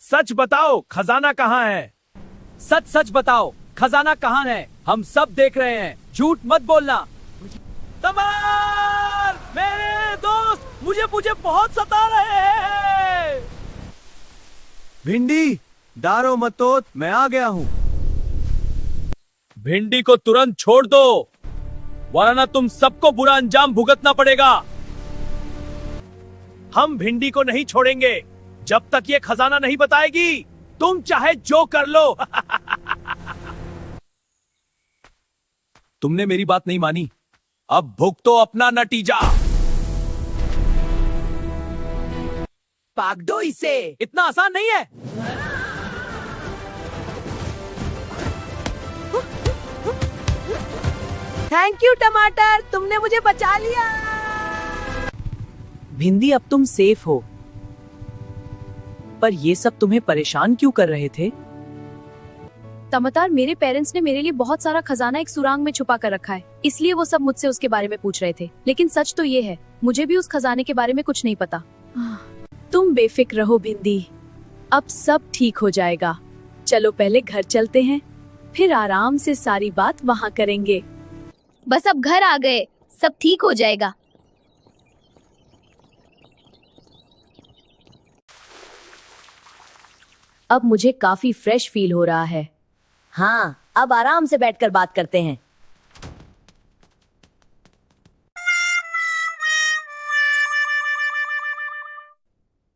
सच बताओ, खजाना कहाँ है? सच सच बताओ, खजाना कहाँ है? हम सब देख रहे हैं, झूठ मत बोलना। तमर, मेरे दोस्त मुझे मुझे बहुत सता रहे हैं। भिंडी, डारो मत तो, मैं आ गया हूँ। भिंडी को तुरंत छोड़ दो, वरना तुम सबको बुरा अंजाम भुगतना पड़ेगा। हम भिंडी को नहीं छोड़ेंगे जब तक ये खजाना नहीं बताएगी। तुम चाहे जो कर लो। तुमने मेरी बात नहीं मानी, अब भुगतो अपना नतीजा। भाग दो इसे, इतना आसान नहीं है। थैंक यू टमाटर, तुमने मुझे बचा लिया। भिंडी, अब तुम सेफ हो, पर ये सब तुम्हें परेशान क्यों कर रहे थे? टमाटर, मेरे पेरेंट्स ने मेरे लिए बहुत सारा खजाना एक सुरंग में छुपा कर रखा है, इसलिए वो सब मुझसे उसके बारे में पूछ रहे थे। लेकिन सच तो ये है, मुझे भी उस खजाने के बारे में कुछ नहीं पता। तुम बेफिक्र रहो भिंडी, अब सब ठीक हो जाएगा। चलो पहले घर चलते हैं, फिर आराम से सारी बात वहाँ करेंगे। बस अब घर आ गए, सब ठीक हो जाएगा। अब मुझे काफी फ्रेश फील हो रहा है। हाँ, अब आराम से बैठकर बात करते हैं।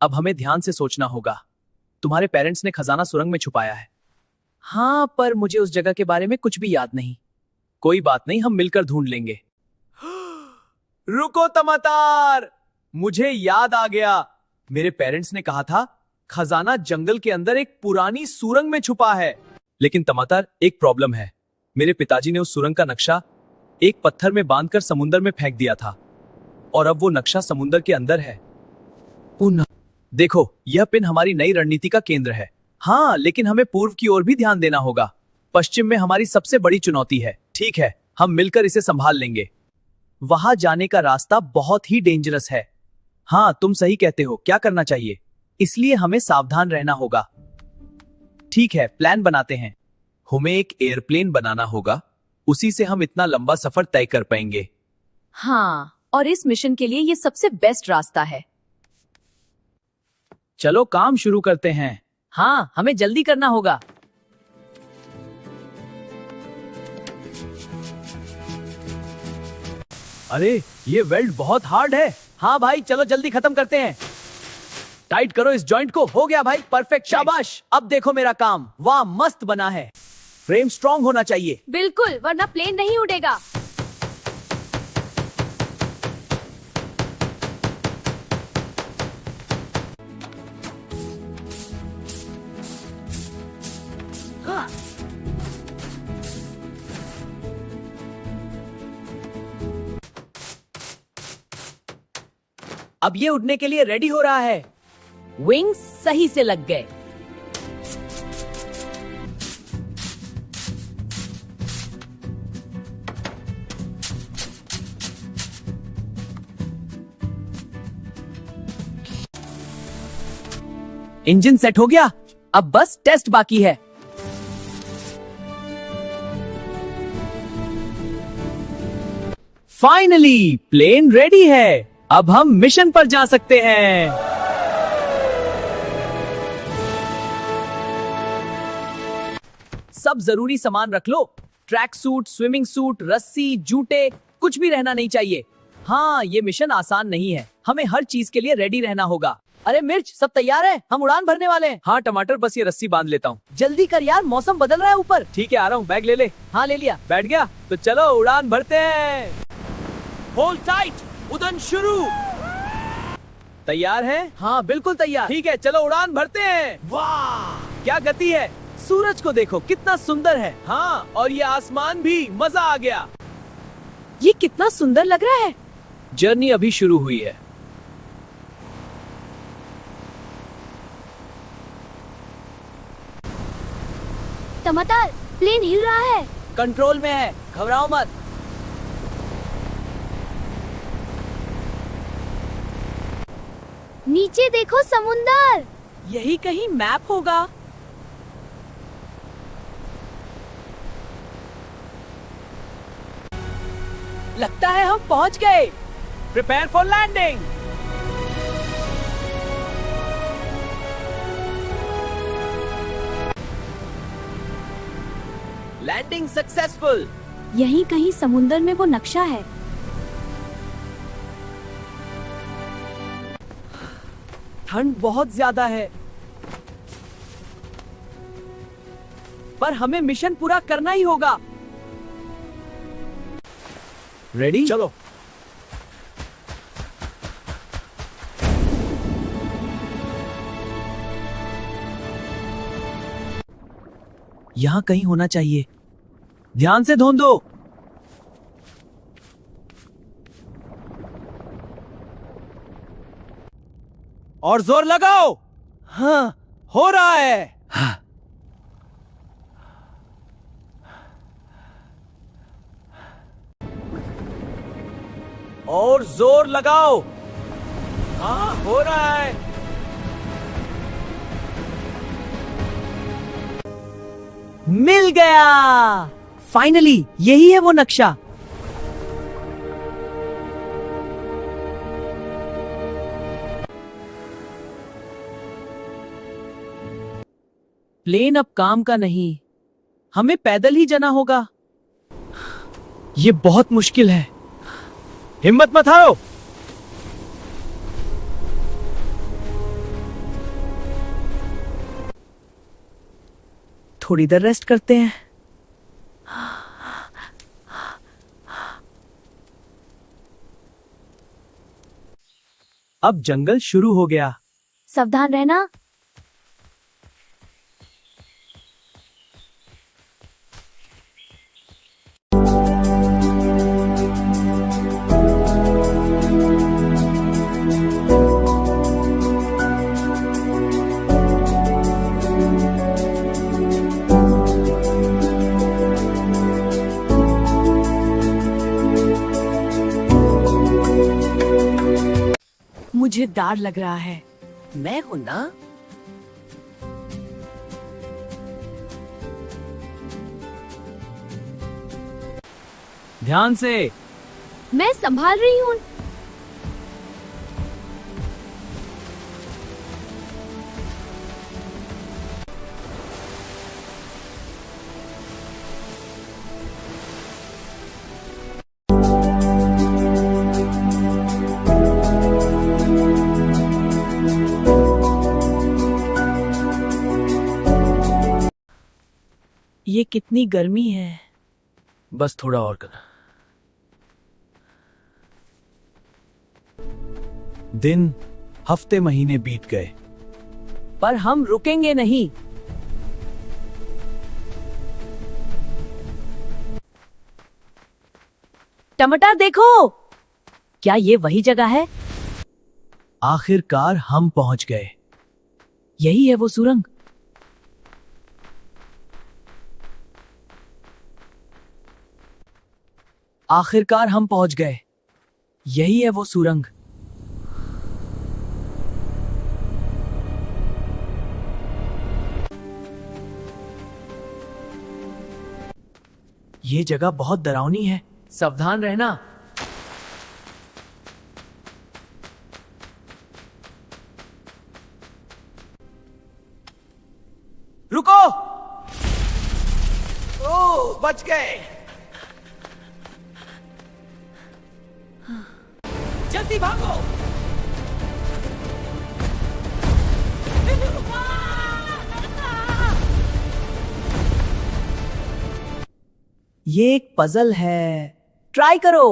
अब हमें ध्यान से सोचना होगा। तुम्हारे पेरेंट्स ने खजाना सुरंग में छुपाया है। हाँ, पर मुझे उस जगह के बारे में कुछ भी याद नहीं। कोई बात नहीं, हम मिलकर ढूंढ लेंगे। रुको टमाटर, मुझे याद आ गया। मेरे पेरेंट्स ने कहा था खजाना जंगल के अंदर एक पुरानी सुरंग में छुपा है। लेकिन टमाटर, एक प्रॉब्लम है। मेरे पिताजी ने उस सुरंग का नक्शा एक पत्थर में बांधकर समुंदर में फेंक दिया था, और अब वो नक्शा समुंदर के अंदर है। देखो, यह पिन हमारी नई रणनीति का केंद्र है। हाँ, लेकिन हमें पूर्व की ओर भी ध्यान देना होगा। पश्चिम में हमारी सबसे बड़ी चुनौती है। ठीक है, हम मिलकर इसे संभाल लेंगे। वहां जाने का रास्ता बहुत ही डेंजरस है। हाँ, तुम सही कहते हो, क्या करना चाहिए? इसलिए हमें सावधान रहना होगा। ठीक है, प्लान बनाते हैं। हमें एक एयरप्लेन बनाना होगा, उसी से हम इतना लंबा सफर तय कर पाएंगे। हाँ, और इस मिशन के लिए ये सबसे बेस्ट रास्ता है। चलो काम शुरू करते हैं। हाँ, हमें जल्दी करना होगा। अरे, ये वेल्ड बहुत हार्ड है। हाँ भाई, चलो जल्दी खत्म करते हैं। टाइट करो इस जॉइंट को। हो गया भाई, परफेक्ट, शाबाश। अब देखो मेरा काम, वाह मस्त बना है। फ्रेम स्ट्रॉन्ग होना चाहिए। बिल्कुल, वरना प्लेन नहीं उड़ेगा। अब ये उड़ने के लिए रेडी हो रहा है। विंग्स सही से लग गए। इंजन सेट हो गया, अब बस टेस्ट बाकी है। फाइनली प्लेन रेडी है। अब हम मिशन पर जा सकते हैं। सब जरूरी सामान रख लो। ट्रैक सूट, स्विमिंग सूट, रस्सी, जूते, कुछ भी रहना नहीं चाहिए। हाँ, ये मिशन आसान नहीं है, हमें हर चीज के लिए रेडी रहना होगा। अरे मिर्च, सब तैयार है? हम उड़ान भरने वाले हैं। हाँ टमाटर, बस ये रस्सी बांध लेता हूँ। जल्दी कर यार, मौसम बदल रहा है ऊपर। ठीक है, आ रहा हूँ। बैग ले ले। हाँ, ले लिया। बैठ गया? तो चलो उड़ान भरते हैं। होल्ड टाइट, उड़ान शुरू। तैयार है? हाँ, बिल्कुल तैयार। ठीक है, चलो उड़ान भरते हैं। वाह, क्या गति है। सूरज को देखो, कितना सुंदर है। हाँ, और ये आसमान भी, मजा आ गया। ये कितना सुंदर लग रहा है। जर्नी अभी शुरू हुई है। टमाटर, प्लेन हिल रहा है। कंट्रोल में है, घबराओ मत। नीचे देखो, समुंदर। यही कहीं मैप होगा। लगता है हम पहुंच गए। Prepare for landing. Landing successful. यहीं कहीं समुंदर में वो नक्शा है। ठंड बहुत ज्यादा है, पर हमें मिशन पूरा करना ही होगा। रेडी? चलो। यहां कहीं होना चाहिए। ध्यान से ढूंढो। और जोर लगाओ। हाँ, हो रहा है। हाँ। और जोर लगाओ। हाँ, हो रहा है। मिल गया। फाइनली यही है वो नक्शा। प्लेन अब काम का नहीं, हमें पैदल ही जाना होगा। ये बहुत मुश्किल है। हिम्मत मत हारो। थोड़ी देर रेस्ट करते हैं। अब जंगल शुरू हो गया। सावधान रहना। मुझे डर लग रहा है। मैं हूं ना। ध्यान से। मैं संभाल रही हूँ। ये कितनी गर्मी है। बस थोड़ा और करना। दिन, हफ्ते, महीने बीत गए, पर हम रुकेंगे नहीं। टमाटर देखो। क्या ये वही जगह है? आखिरकार हम पहुंच गए। यही है वो सुरंग। आखिरकार हम पहुंच गए। यही है वो सुरंग। ये जगह बहुत डरावनी है। सावधान रहना। रुको। ओह, बच गए। जल्दी भागो। ये एक पजल है। ट्राई करो।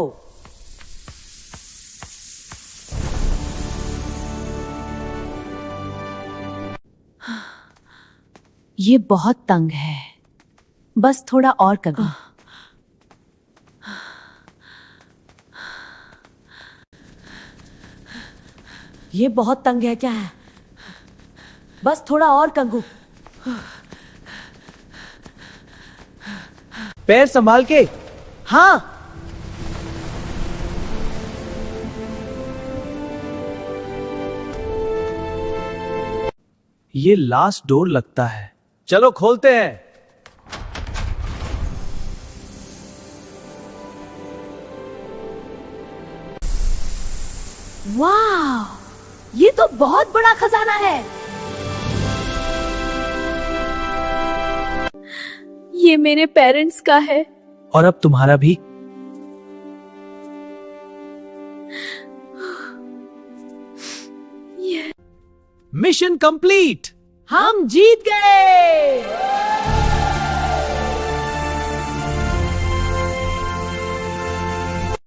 ये बहुत तंग है। बस थोड़ा और कर दो। ये बहुत तंग है क्या है? बस थोड़ा और कंगू। पैर संभाल के। हाँ। ये लास्ट डोर लगता है। चलो खोलते हैं। वाह, ये तो बहुत बड़ा खजाना है। ये मेरे पेरेंट्स का है। और अब तुम्हारा भी। Mission complete. हम जीत गए।